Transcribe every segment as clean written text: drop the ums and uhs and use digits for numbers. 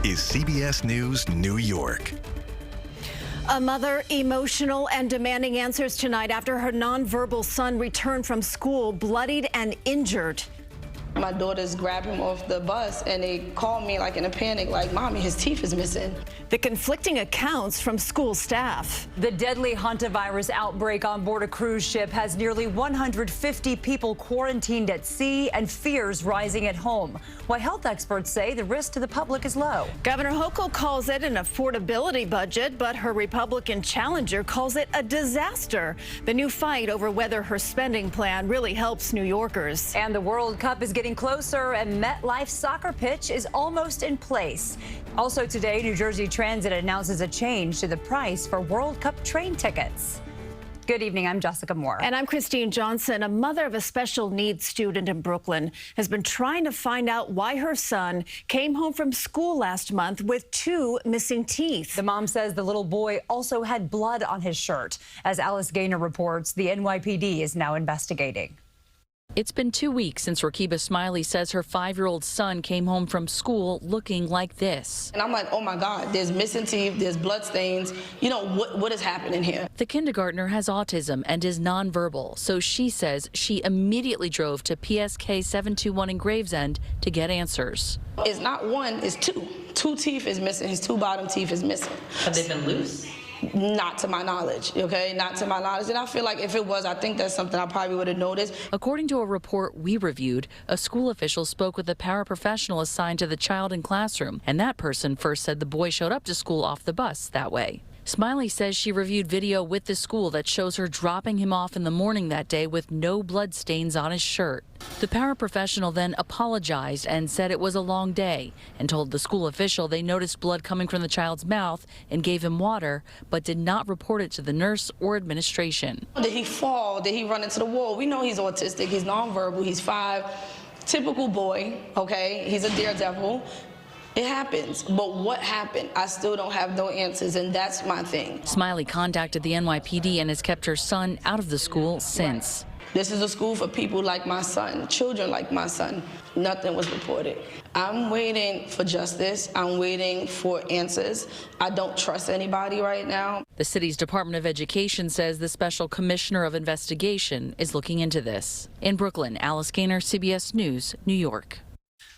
is CBS News New York. A mother emotional and demanding answers tonight after her nonverbal son returned from school bloodied and injured. My daughters grabbed him off the bus and they called me like in a panic, like, Mommy, his teeth is missing. The conflicting accounts from school staff. The deadly hantavirus outbreak on board a cruise ship has nearly 150 people quarantined at sea and fears rising at home. While health experts say the risk to the public is low. Governor Hochul calls it an affordability budget, but her Republican challenger calls it a disaster. The new fight over whether her spending plan really helps New Yorkers. And the World Cup is getting closer, and MetLife soccer pitch is almost in place. Also today, New Jersey Transit announces a change to the price for World Cup train tickets. Good evening, I'm Jessica Moore. And I'm Christine Johnson. A mother of a special needs student in Brooklyn has been trying to find out why her son came home from school last month with 2 missing teeth. The mom says the little boy also had blood on his shirt. As Alice Gaynor reports, the NYPD is now investigating. It's been 2 weeks since Rakiba Smiley says her 5-year-old son came home from school looking like this. And I'm like, oh my God, there's missing teeth, there's blood stains. You know, what is happening here? The kindergartner has autism and is nonverbal, so she says she immediately drove to PSK 721 in Gravesend to get answers. It's not 1, it's 2. 2 teeth is missing, his 2 bottom teeth is missing. Have they been loose? Not to my knowledge, okay? Not to my knowledge. And I feel like if it was, I think that's something I probably would have noticed. According to a report we reviewed, a school official spoke with a paraprofessional assigned to the child in classroom, and that person first said the boy showed up to school off the bus that way. Smiley says she reviewed video with the school that shows her dropping him off in the morning that day with no blood stains on his shirt. The paraprofessional then apologized and said it was a long day and told the school official they noticed blood coming from the child's mouth and gave him water, but did not report it to the nurse or administration. Did he fall? Did he run into the wall? We know he's autistic, he's nonverbal, he's 5. Typical boy, okay? He's a daredevil. It happens, but what happened? I still don't have no answers, and that's my thing. Smiley contacted the NYPD and has kept her son out of the school since. This is a school for people like my son, children like my son. Nothing was reported. I'm waiting for justice. I'm waiting for answers. I don't trust anybody right now. The city's Department of Education says the Special Commissioner of Investigation is looking into this. In Brooklyn, Alice Gaynor, CBS News, New York.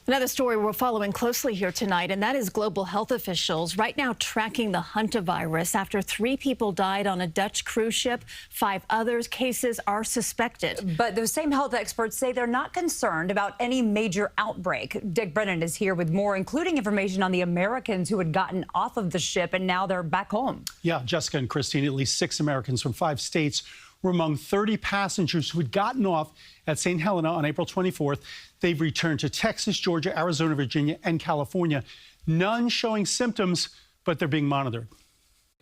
Another story we're following closely here tonight, and that is global health officials right now tracking the hantavirus after 3 people died on a Dutch cruise ship. 5 others cases are suspected. But those same health experts say they're not concerned about any major outbreak. Dick Brennan is here with more, including information on the Americans who had gotten off of the ship and now they're back home. Yeah, Jessica and Christine, at least 6 Americans from 5 states were among 30 passengers who had gotten off at St. Helena on April 24th. They've returned to Texas, Georgia, Arizona, Virginia, and California. None showing symptoms, but they're being monitored.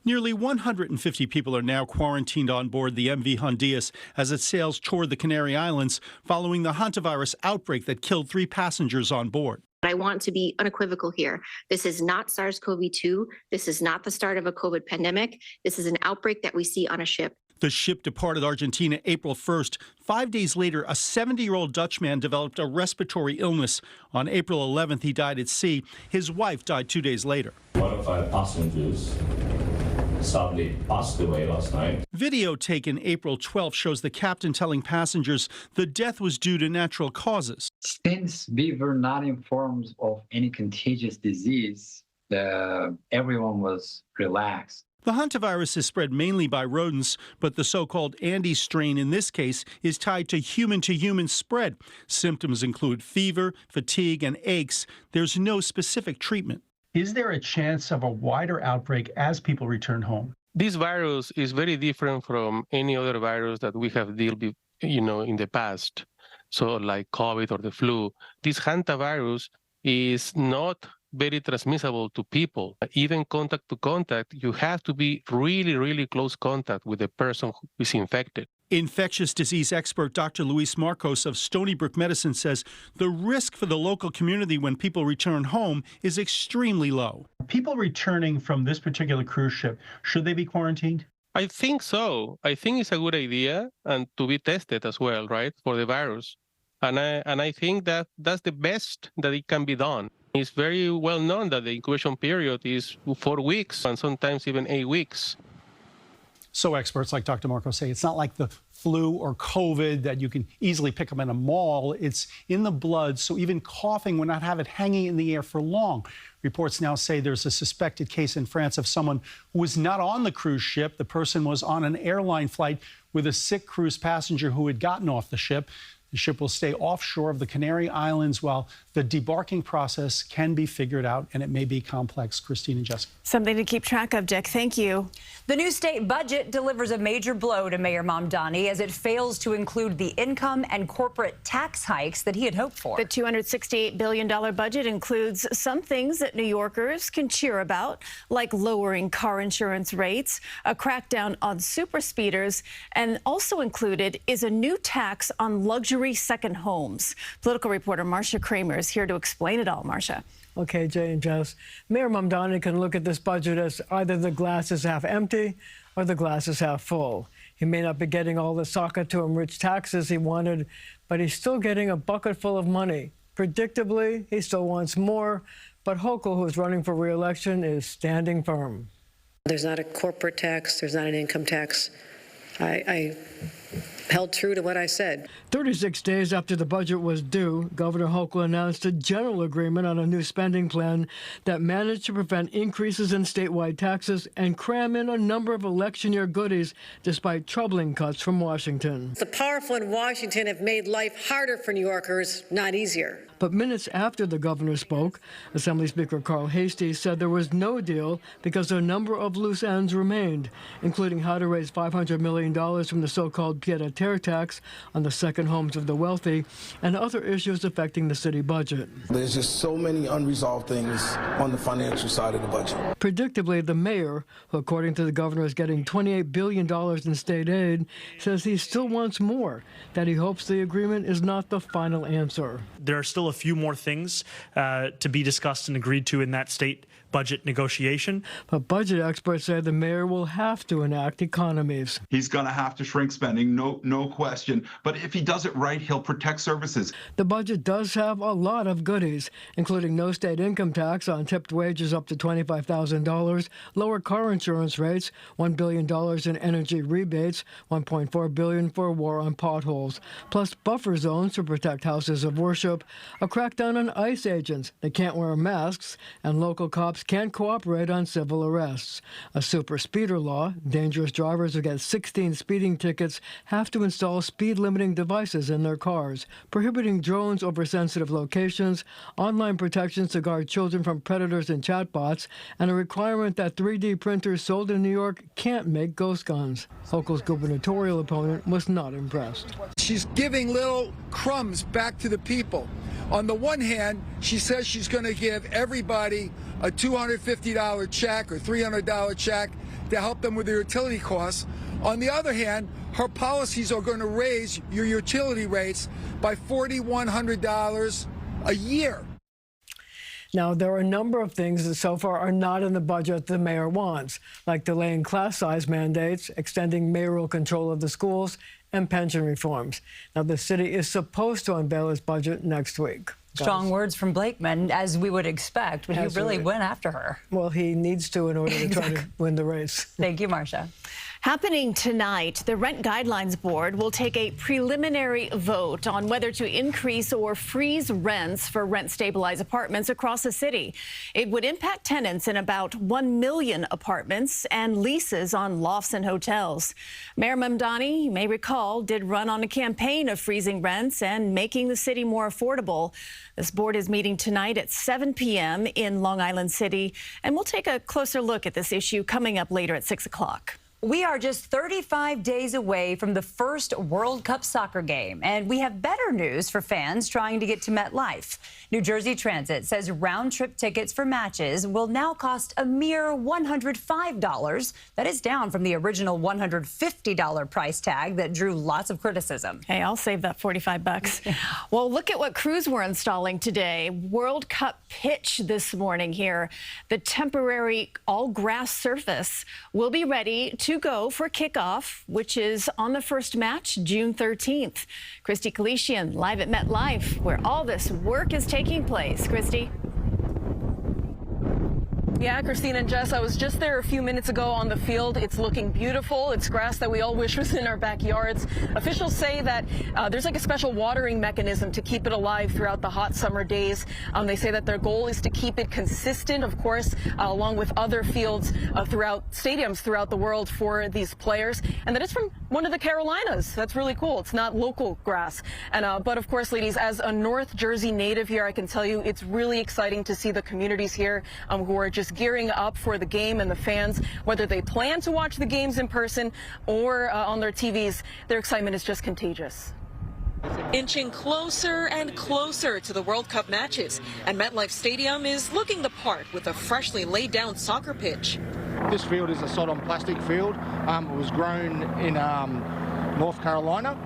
Nearly 150 people are now quarantined on board the MV Hondias as it sails toward the Canary Islands following the hantavirus outbreak that killed 3 passengers on board. I want to be unequivocal here. This is not SARS-CoV-2. This is not the start of a COVID pandemic. This is an outbreak that we see on a ship. The ship departed Argentina April 1st. 5 days later, a 70-year-old Dutch man developed a respiratory illness. On April 11th, he died at sea. His wife died 2 days later. One of our passengers sadly passed away last night. Video taken April 12th shows the captain telling passengers the death was due to natural causes. Since we were not informed of any contagious disease, everyone was relaxed. The hantavirus is spread mainly by rodents, but the so-called Andes strain in this case is tied to human spread. Symptoms include fever, fatigue, and aches. There's no specific treatment. Is there a chance of a wider outbreak as people return home? This virus is very different from any other virus that we have dealt with, in the past. So like COVID or the flu, this hantavirus is not very transmissible to people. Even contact to contact, you have to be really, really close contact with the person who is infected. Infectious disease expert Dr. Luis Marcos of Stony Brook Medicine says the risk for the local community when people return home is extremely low. People returning from this particular cruise ship, should they be quarantined? I think so. I think it's a good idea, and to be tested as well, right, for the virus. And I think that that's the best that it can be done. It's very well known that the incubation period is 4 weeks and sometimes even 8 weeks. So experts like Dr. Marco say it's not like the flu or COVID that you can easily pick up in a mall. It's in the blood, so even coughing would not have it hanging in the air for long. Reports now say there's a suspected case in France of someone who was not on the cruise ship. The person was on an airline flight with a sick cruise passenger who had gotten off the ship. The ship will stay offshore of the Canary Islands while the debarking process can be figured out, and it may be complex. Christine and Jessica. Something to keep track of, Dick. Thank you. The new state budget delivers a major blow to Mayor Mamdani as it fails to include the income and corporate tax hikes that he had hoped for. The $268 billion budget includes some things that New Yorkers can cheer about, like lowering car insurance rates, a crackdown on super speeders, and also included is a new tax on luxury second homes. Political reporter Marcia Kramer is here to explain it all. Marcia. Okay, Jay and Jess. Mayor Mamdani can look at this budget as either the glass is half empty or the glass is half full. He may not be getting all the socket to enrich taxes he wanted, but he's still getting a bucket full of money. Predictably, he still wants more, but Hochul, who is running for re-election, is standing firm. There's not a corporate tax. There's not an income tax. I held true to what I said. 36 days after the budget was due, Governor Hochul announced a general agreement on a new spending plan that managed to prevent increases in statewide taxes and cram in a number of election year goodies despite troubling cuts from Washington. The powerful in Washington have made life harder for New Yorkers, not easier. But minutes after the governor spoke, Assembly Speaker Carl Hastie said there was no deal because a number of loose ends remained, including how to raise $500 million from the so-called pied-à-terre tax on the second homes of the wealthy and other issues affecting the city budget. There's just so many unresolved things on the financial side of the budget. Predictably, the mayor, who according to the governor is getting $28 billion in state aid, says he still wants more, that he hopes the agreement is not the final answer. There are still a few more things to be discussed and agreed to in that state budget negotiation. But budget experts say the mayor will have to enact economies. He's going to have to shrink spending, no question. But if he does it right, he'll protect services. The budget does have a lot of goodies, including no state income tax on tipped wages up to $25,000, lower car insurance rates, $1 billion in energy rebates, $1.4 billion for a war on potholes, plus buffer zones to protect houses of worship, a crackdown on ICE agents. They can't wear masks, and local cops can't cooperate on civil arrests. A super speeder law. Dangerous drivers who get 16 speeding tickets have to install speed-limiting devices in their cars, prohibiting drones over sensitive locations, online protections to guard children from predators and chatbots, and a requirement that 3D printers sold in New York can't make ghost guns. Hochul's gubernatorial opponent was not impressed. She's giving little crumbs back to the people. On the one hand, she says she's going to give everybody a $250 check or $300 check to help them with their utility costs. On the other hand, her policies are going to raise your utility rates by $4,100 a year. Now, there are a number of things that so far are not in the budget the mayor wants, like delaying class size mandates, extending mayoral control of the schools, and pension reforms. Now, the city is supposed to unveil its budget next week. Strong words from Blakeman, as we would expect, but he really went after her. Well, he needs to in order to try to win the race. Thank you, Marcia. Happening tonight, the Rent Guidelines Board will take a preliminary vote on whether to increase or freeze rents for rent-stabilized apartments across the city. It would impact tenants in about 1 million apartments and leases on lofts and hotels. Mayor Mamdani, you may recall, did run on a campaign of freezing rents and making the city more affordable. This board is meeting tonight at 7 p.m. in Long Island City, and we'll take a closer look at this issue coming up later at 6 o'clock. We are just 35 days away from the first World Cup soccer game, and we have better news for fans trying to get to MetLife. New Jersey Transit says round-trip tickets for matches will now cost a mere $105. That is down from the original $150 price tag that drew lots of criticism. Hey, I'll save that $45. Well, look at what crews we're installing today. World Cup pitch this morning here. The temporary all-grass surface will be ready to go for kickoff, which is on the first match, June 13th. Christy Kalishian live at MetLife, where all this work is taking place. Christy. Yeah, Christine and Jess, I was just there a few minutes ago on the field. It's looking beautiful. It's grass that we all wish was in our backyards. Officials say that there's like a special watering mechanism to keep it alive throughout the hot summer days. They say that their goal is to keep it consistent, of course, along with other fields throughout stadiums throughout the world for these players, and that it's from one of the Carolinas. That's really cool. It's not local grass. And but of course, ladies, as a North Jersey native here, I can tell you it's really exciting to see the communities here who are just gearing up for the game, and the fans, whether they plan to watch the games in person or on their TVs, their excitement is just contagious. Inching closer and closer to the World Cup matches, and MetLife Stadium is looking the part with a freshly laid down soccer pitch. This field is a sod-on plastic field. It was grown in North Carolina.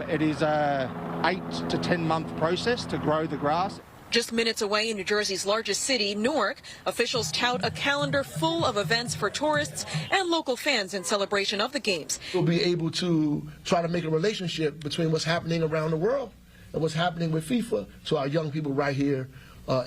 It is a 8 to 10 month process to grow the grass. Just minutes away in New Jersey's largest city, Newark, officials tout a calendar full of events for tourists and local fans in celebration of the games. We'll be able to try to make a relationship between what's happening around the world and what's happening with FIFA to our young people right here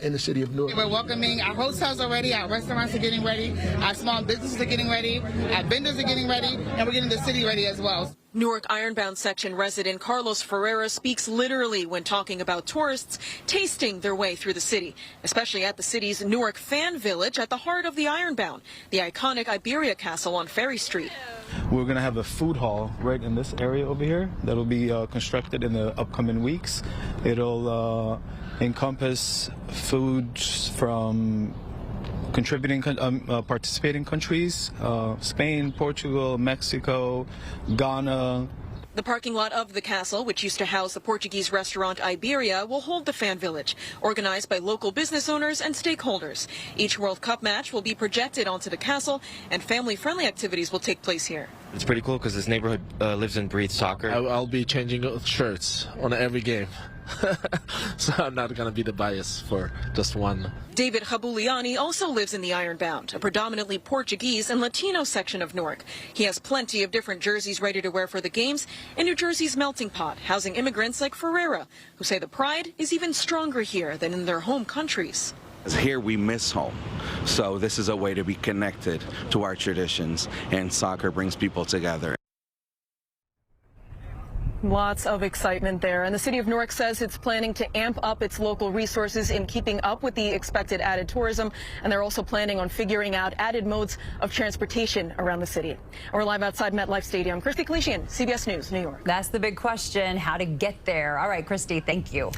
in the city of Newark. We're welcoming our hotels are ready, our restaurants are getting ready, our small businesses are getting ready, our vendors are getting ready, and we're getting the city ready as well. Newark Ironbound section resident Carlos Ferreira speaks literally when talking about tourists tasting their way through the city, especially at the city's Newark Fan Village at the heart of the Ironbound, the iconic Iberia Castle on Ferry Street. We're going to have a food hall right in this area over here that will be constructed in the upcoming weeks. It'll encompass foods from participating countries, Spain, Portugal, Mexico, Ghana. The parking lot of the castle, which used to house the Portuguese restaurant Iberia, will hold the Fan Village, organized by local business owners and stakeholders. Each World Cup match will be projected onto the castle, and family-friendly activities will take place here. It's pretty cool because this neighborhood lives and breathes soccer. I'll be changing shirts on every game. So I'm not going to be the bias for just one. David Habuliani also lives in the Ironbound, a predominantly Portuguese and Latino section of Newark. He has plenty of different jerseys ready to wear for the games in New Jersey's melting pot, housing immigrants like Ferreira, who say the pride is even stronger here than in their home countries. Here we miss home, so this is a way to be connected to our traditions, and soccer brings people together. Lots of excitement there. And the city of Newark says it's planning to amp up its local resources in keeping up with the expected added tourism. And they're also planning on figuring out added modes of transportation around the city. We're live outside MetLife Stadium. Christy Kalishian, CBS News, New York. That's the big question, how to get there. All right, Christy, thank you.